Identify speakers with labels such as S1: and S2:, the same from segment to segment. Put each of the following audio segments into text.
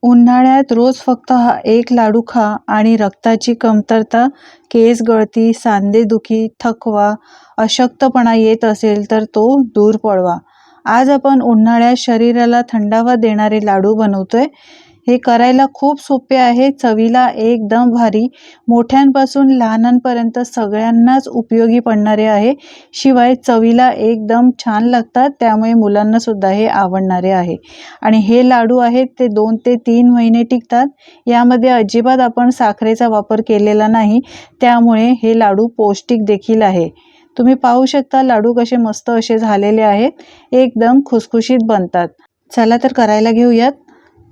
S1: उन्हाळ्यात रोज फक्त हा एक लाडू खा आणि रक्ताची कमतरता, केस गळती, सांधेदुखी, थकवा, अशक्तपणा येत असेल तर तो दूर पळवा. आज आपण उन्हाळ्यात शरीराला थंडावा देणारे लाडू बनवतोय. हे करायला खूप सोपे आहे, चवीला एकदम भारी, मोठ्यांपासून लहानांपर्यंत सगळ्यांनाच उपयोगी पडणारे आहे. शिवाय चवीला एकदम छान लागतात, त्यामुळे मुलांना सुद्धा हे आवडणारे आहे. आणि हे लाडू आहेत ते 2 ते 3 महिने टिकतात. यामध्ये अजिबात आपण साखरेचा वापर केलेला नाही, त्यामुळे हे लाडू पौष्टिक देखील आहे. तुम्ही पाहू शकता लाडू कसे मस्त असे झालेले आहेत, एकदम खुसखुशीत बनतात. चला तर करायला घेऊयात.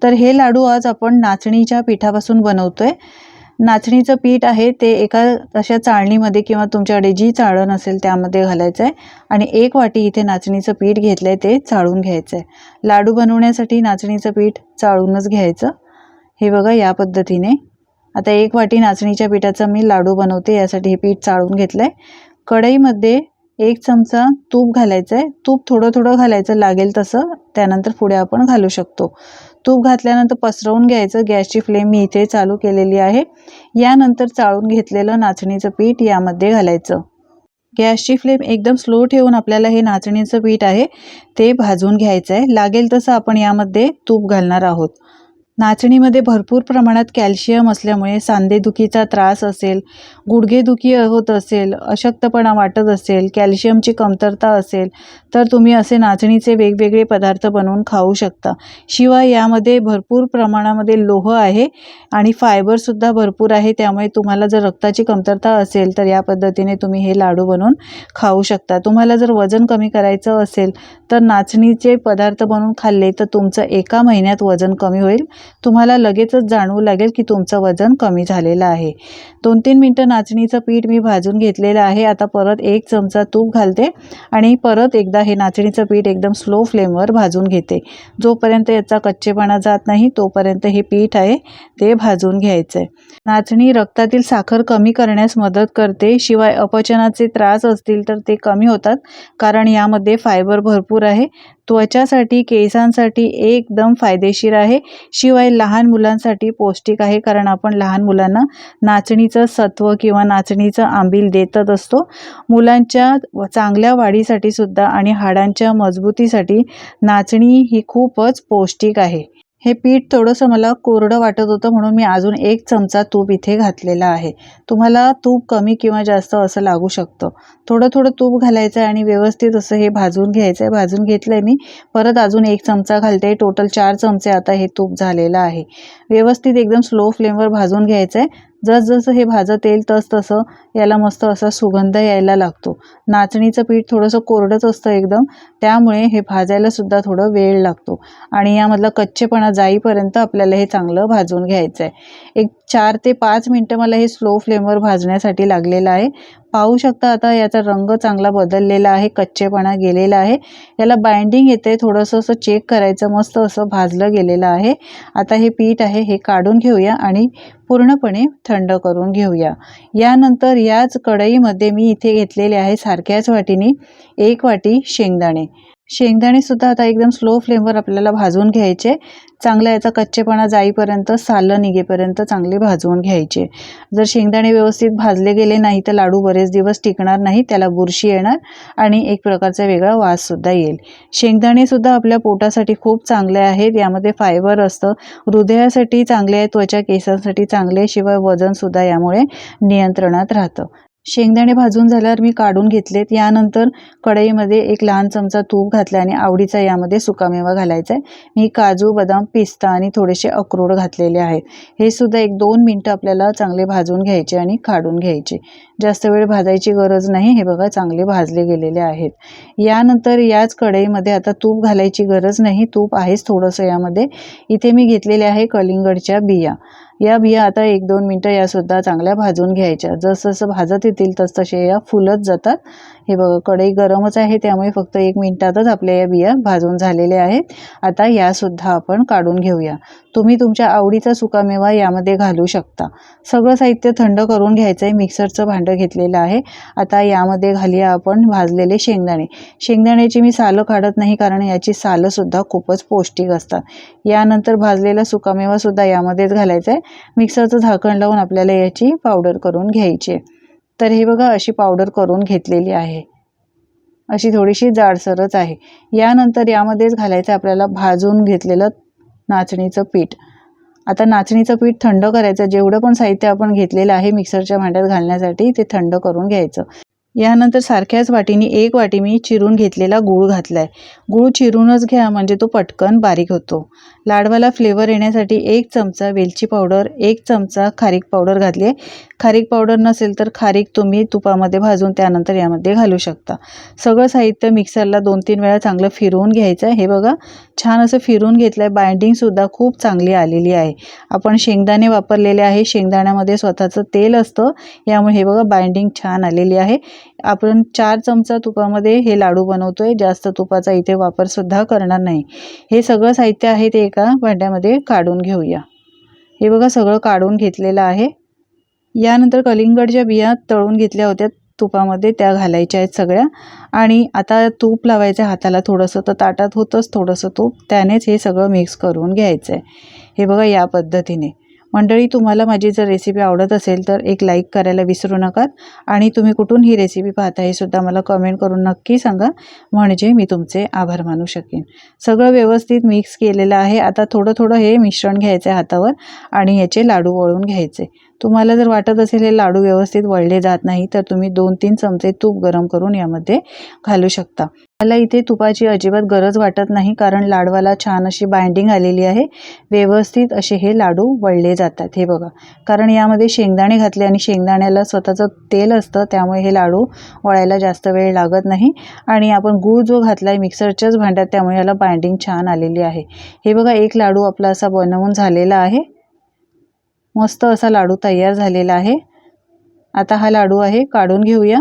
S1: तर हे लाडू आज आपण नाचणीच्या पिठापासून बनवतोय. नाचणीचं पीठ आहे ते एका अशा चाळणीमध्ये किंवा तुमच्याकडे जी चाळण असेल त्यामध्ये घालायचं आहे आणि 1 वाटी इथे नाचणीचं पीठ घेतलंय ते चाळून घ्यायचं आहे. लाडू बनवण्यासाठी नाचणीचं पीठ चाळूनच घ्यायचं. हे बघा या पद्धतीने. आता 1 वाटी नाचणीच्या पिठाचा मी लाडू बनवते, यासाठी हे पीठ चाळून घेतलंय. कढईमध्ये 1 चमचा तूप घालायचं आहे. तूप थोडं थोडं घालायचं, लागेल तसं, त्यानंतर पुढे आपण घालू शकतो. तूप घातल्यानंतर पसरवून घ्यायचं. गॅसची फ्लेम मी इथे चालू केलेली आहे. यानंतर चाळून घेतलेलं नाचणीचं पीठ यामध्ये घालायचं. गॅसची फ्लेम एकदम स्लो ठेवून आपल्याला हे नाचणीचं पीठ आहे ते भाजून घ्यायचं आहे. लागेल तसं आपण यामध्ये तूप घालणार आहोत. नाचणीमध्ये भरपूर प्रमाणात कॅल्शियम असल्यामुळे सांधेदुखीचा त्रास असेल, गुडघेदुखी होत असेल, अशक्तपणा वाटत असेल, कॅल्शियमची कमतरता असेल तर तुम्ही असे नाचणीचे वेगवेगळे पदार्थ बनवून खाऊ शकता. शिवाय यामध्ये भरपूर प्रमाणामध्ये लोह आहे आणि फायबरसुद्धा भरपूर आहे, त्यामुळे तुम्हाला जर रक्ताची कमतरता असेल तर या पद्धतीने तुम्ही हे लाडू बनवून खाऊ शकता. तुम्हाला जर वजन कमी करायचं असेल तर नाचणीचे पदार्थ बनवून खाल्ले तर तुमचं 1 महिन्यात वजन कमी होईल. तुम्हाला लगेचच जाणवू लागेल की तुमचं वजन कमी झालेलं आहे. 2-3 मिनिटं नाचणीचं पीठ मी भाजून घेतलेलं आहे. आता परत 1 चमचा तूप घालते आणि परत एकदा हे नाचणीचं पीठ एकदम स्लो फ्लेमवर भाजून घेते. जोपर्यंत याचा कच्चेपणा जात नाही तोपर्यंत हे पीठ आहे ते भाजून घ्यायचं आहे. नाचणी रक्तातील साखर कमी करण्यास मदत करते. शिवाय अपचनाचे त्रास असतील तर ते कमी होतात, कारण यामध्ये फायबर भरपूर आहे. त्वचासाठी, केसांसाठी एकदम फायदेशीर आहे. शिवाय लहान मुलांसाठी पौष्टिक आहे, कारण आपण लहान मुलांना नाचणीचं सत्व किंवा नाचणीचं आंबील देतच असतो. मुलांच्या चांगल्या वाढीसाठी सुद्धा आणि हाडांच्या मजबूतीसाठी नाचणी ही खूपच पौष्टिक आहे. हे पीठ थोडंसं मला कोरडं वाटत होतं, म्हणून मी अजून 1 चमचा तूप इथे घातलेला आहे. तुम्हाला तूप कमी किंवा जास्त असं लागू शकतं. थोडं थोडं तूप घालायचं आहे आणि व्यवस्थित असं हे भाजून घ्यायचं आहे. भाजून घेतलं आहे मी. परत अजून 1 चमचा घालते. टोटल 4 चमचे आता हे तूप झालेलं आहे. व्यवस्थित एकदम स्लो फ्लेमवर भाजून घ्यायचं आहे. जसजसं हे भाजत येईल तसतसं याला मस्त असा सुगंध यायला लागतो. नाचणीचं पीठ थोडंसं कोरडंच असतं एकदम, त्यामुळे हे भाजायला सुद्धा थोडं वेळ लागतो आणि यामधला कच्चेपणा जाईपर्यंत आपल्याला हे चांगलं भाजून घ्यायचं आहे. एक 4 ते 5 मिनिटं मला हे स्लो फ्लेमवर भाजण्यासाठी लागलेलं आहे. पाहू शकता आता याचा रंग चांगला बदललेला आहे, कच्चेपणा गेलेला आहे. याला बाइंडिंग येते, थोडंसं असं चेक करायचं. मस्त असं भाजलं गेलेलं आहे. आता हे पीठ आहे हे काढून घेऊया आणि पूर्णपणे थंड करून घेऊया. यानंतर याच कढईमध्ये मी इथे घेतलेले आहे सारख्याच वाटीने 1 वाटी शेंगदाणे. शेंगदाणे सुद्धा आता एकदम स्लो फ्लेमवर आपल्याला भाजून घ्यायचे. चांगला याचा कच्चेपणा जाईपर्यंत, सालं निघेपर्यंत चांगले भाजवून घ्यायचे. जर शेंगदाणे व्यवस्थित भाजले गेले नाही तर लाडू बरेच दिवस टिकणार नाही, त्याला बुरशी येणार आणि एक प्रकारचा वेगळा वास सुद्धा येईल. शेंगदाणे सुद्धा आपल्या पोटासाठी खूप चांगले आहेत. यामध्ये फायबर असतं, हृदयासाठी चांगले आहे, त्वचा केसांसाठी चांगले आहे. शिवाय वजन सुद्धा यामुळे नियंत्रणात राहतं. शेंगदाणे भाजून झाल्यावर मी काढून घेतलेत. यानंतर कढईमध्ये 1 लहान चमचा तूप घातला आणि आवडीचा यामध्ये सुकामेवा घालायचा आहे. मी काजू, बदाम, पिस्ता आणि थोडेसे अक्रोड घातलेले आहेत. हे सुद्धा 1-2 मिनिटं आपल्याला चांगले भाजून घ्यायचे आणि काढून घ्यायचे. जास्त वेळ भाजायची गरज नाही. हे बघा चांगले भाजले गेलेले आहेत. यानंतर याच कढईमध्ये आता तूप घालायची गरज नाही, तूप आहेच थोडंसं यामध्ये. इथे मी घेतलेले आहे कलिंगडच्या बिया. या बिया आता 1-2 मिनिटं यासुद्धा चांगल्या भाजून घ्यायच्या. जसं भाजत येतील तसतसे या फुलत जातात। हे बघा कढई गरमच आहे त्यामुळे फक्त 1 मिनिटातच आपल्या या बिया भाजून झालेल्या आहेत। आता यासुद्धा आपण काढून घेऊया। तुम्ही तुमच्या आवडीचा सुकामेवा यामध्ये घालू शकता। सगळं साहित्य थंड करून घ्यायचं आहे। मिक्सरचं भांडं घेतलेलं आहे। आता यामध्ये घालूया आपण भाजलेले शेंगदाणे। शेंगदाण्याची मी सालं काढत नाही कारण याची सालं सुद्धा खूपच पौष्टिक असतात। यानंतर भाजलेला सुकामेवा सुद्धा यामध्येच घालायचा आहे। मिक्सरचं झाकण लावून आपल्याला याची पावडर करून घ्यायची आहे। तर हे बघा अशी पावडर करून घेतलेली आहे। अशी थोडीशी जाडसरच आहे। यानंतर यामध्येच घालायचं आपल्याला भाजून घेतलेलं नाचणीचं पीठ। आता नाचणीचं पीठ थंड करायचं। जेवढं पण साहित्य आपण घेतलेलं आहे मिक्सरच्या भांड्यात घालण्यासाठी ते थंड करून घ्यायचं। यानंतर सारख्याच वाटीने 1 वाटी मी चिरून घेतलेला गूळ घातलाय। गूळ चिरूनच घ्या म्हणजे तो पटकन बारीक होतो। लाडवाला फ्लेवर येण्यासाठी 1 चमचा वेलची पावडर, 1 चमचा खारीक पावडर घातली आहे। खारीक पावडर नसेल तर खारीक तुम्ही तुपामध्ये भाजून त्यानंतर यामध्ये घालू शकता। सगळं साहित्य मिक्सरला 2-3 वेळा चांगलं फिरवून घ्यायचं आहे। हे बघा छान असं फिरवून घेतलंय। बाइंडिंग सुद्धा खूप चांगली आलेली आहे। आपण शेंगदाणे वापरलेले आहे। शेंगदाण्यामध्ये स्वतःचं तेल असतं यामुळे हे बघा बाइंडिंग छान आलेली आहे। आपण 4 चमचा तुपामध्ये हे लाडू बनवतोय। जास्त तुपाचा इथे वापर सुद्धा करणार नाही। हे सगळं साहित्य आहे ते एका भांड्यामध्ये काढून घेऊया। हे बघा सगळं काढून घेतलेलं आहे। यानंतर कलिंगडच्या बिया तळून घेतल्या होत्या तुपामध्ये त्या घालायच्या आहेत सगळ्या आणि आता तूप लावायचं हाताला थोडंसं तर ताटात होतंच थोडंसं तूप त्यानेच हे सगळं मिक्स करून घ्यायचं आहे। हे बघा या पद्धतीने। मंडळी तुम्हाला माझी जर रेसिपी आवडत असेल तर एक लाईक करायला विसरू नका आणि तुम्ही कुठून ही रेसिपी पाहता हे सुद्धा मला कमेंट करून नक्की सांगा म्हणजे मी तुमचे आभार मानू शकेन। सगळं व्यवस्थित मिक्स केलेलं आहे। आता थोडं थोडं हे मिश्रण घ्यायचं आहे हातावर आणि याचे लाडू वळून घ्यायचे। तुम्हाला जर वाटत असेल हे लाडू व्यवस्थित वळले जात नाही तर तुम्ही 2-3 चमचे तूप गरम करून यामध्ये घालू शकता। मला इथे तुपाची अजिबात गरज वाटत नाही कारण लाडवाला छान अशी बाइंडिंग आलेली आहे। व्यवस्थित असे हे लाडू वळले जातात। हे बघा कारण यामध्ये शेंगदाणे घातले आणि शेंगदाण्याला स्वतःचं तेल असतं त्यामुळे हे लाडू वळायला जास्त वेळ लागत नाही आणि आपण गूळ जो घातलाय मिक्सरच्याच भांड्यात त्यामुळे याला बाइंडिंग छान आलेली आहे। हे बघा एक लाडू आपला असा बनवून झालेला आहे। मस्त असा लाडू तयार झालेला आहे। आता हा लाडू आहे काढून घेऊया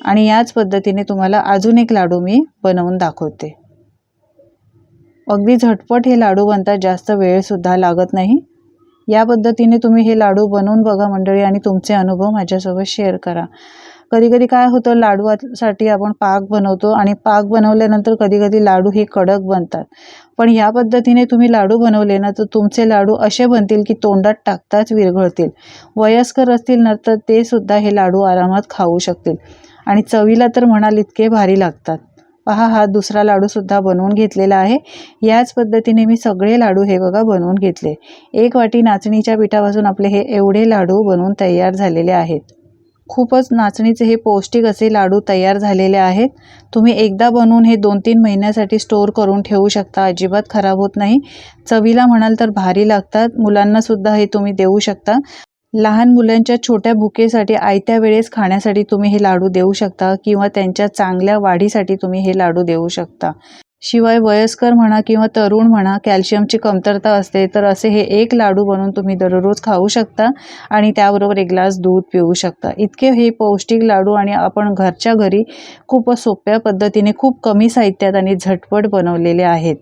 S1: आणि याच पद्धतीने तुम्हाला अजून एक लाडू मी बनवून दाखवते। अगदी झटपट हे लाडू बनतात। जास्त वेळ सुद्धा लागत नाही। या पद्धतीने तुम्ही हे लाडू बनवून बघा मंडळी आणि तुमचे अनुभव माझ्यासोबत शेअर करा। कधी कधी काय होतं लाडूसाठी आपण पाक बनवतो आणि पाक बनवल्यानंतर कधी कधी लाडू हे कडक बनतात। पण या पद्धतीने तुम्ही लाडू बनवले ना तर तुमचे लाडू असे बनतील की तोंडात टाकताच विरघळतील। वयस्कर असतील ना तर ते सुद्धा हे लाडू आरामात खाऊ शकतील आणि चवीला तर म्हणाल इतके भारी लागतात। पहा हा दुसरा लाडू सुद्धा बनवून घेतलेला आहे। याच पद्धतीने मी सगळे लाडू हे बघा बनवून घेतले। 1 वाटी नाचणीच्या पिठापासून आपले हे एवढे लाडू बनवून तयार झालेले आहेत। खूपच नाचणीचे हे पौष्टिक असे लाडू तयार झालेले आहेत। तुम्ही एकदा बनवून हे 2-3 महिन्यासाठी स्टोर करून ठेवू शकता। अजिबात खराब होत नाही। चवीला म्हणाल तर भारी लागतात। मुलांना सुद्धा हे तुम्ही देऊ शकता। लहान मुलांच्या छोट्या भुकेसाठी आयत्या वेळेस खाण्यासाठी तुम्ही हे लाडू देऊ शकता किंवा त्यांच्या चांगल्या वाढीसाठी तुम्ही हे लाडू देऊ शकता। शिवाय वयस्कर म्हणा किंवा तरुण म्हणा कॅल्शियमची कमतरता असते तर असे हे एक लाडू बनवून तुम्ही दररोज खाऊ शकता आणि त्याबरोबर 1 ग्लास दूध पिऊ शकता। इतके हे पौष्टिक लाडू आणि आपण घरच्या घरी खूप सोप्या पद्धतीने खूप कमी साहित्यात आणि झटपट बनवलेले आहेत।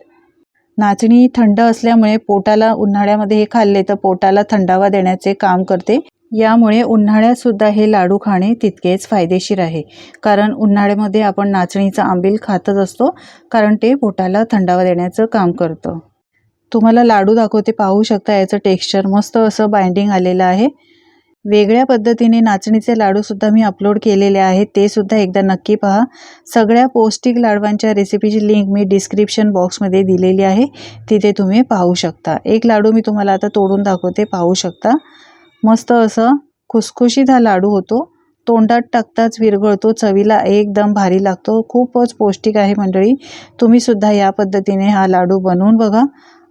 S1: नाचणी थंड असल्यामुळे पोटाला उन्हाळ्यामध्ये हे खाल्ले तर पोटाला थंडावा देण्याचे काम करते। यामुळे उन्हाळ्यात सुद्धा हे लाडू खाणे तितकेच फायदेशीर आहे कारण उन्हाळ्यामध्ये आपण नाचणीचा आंबील खातच असतो कारण ते पोटाला थंडावा देण्याचं काम करतं। तुम्हाला लाडू दाखवते पाहू शकता याचं टेक्स्चर मस्त असं बाइंडिंग आलेलं आहे। वेगळ्या पद्धतीने नाचणीचे लाडू सुद्धा मी अपलोड केलेले आहेत ते सुद्धा एकदा नक्की पहा। सगळ्या पौष्टिक लाडवांच्या रेसिपीची लिंक मी डिस्क्रिप्शन बॉक्समध्ये दिलेली आहे तिथे तुम्ही पाहू शकता। एक लाडू मी तुम्हाला आता तोडून दाखवते पाहू शकता। मस्त असं खुसखुशीत हा लाडू होतो। तोंडात टाकताच विरघळतो। चवीला एकदम भारी लागतो। खूपच पौष्टिक आहे मंडळी। तुम्ही सुद्धा या पद्धतीने हा लाडू बनवून बघा।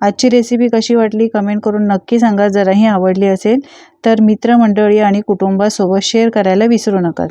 S1: आजची रेसिपी कशी वाटली कमेंट करून नक्की सांगा। जराही आवडली असेल तर मित्रमंडळी आणि कुटुंबासोबत शेअर करायला विसरू नका।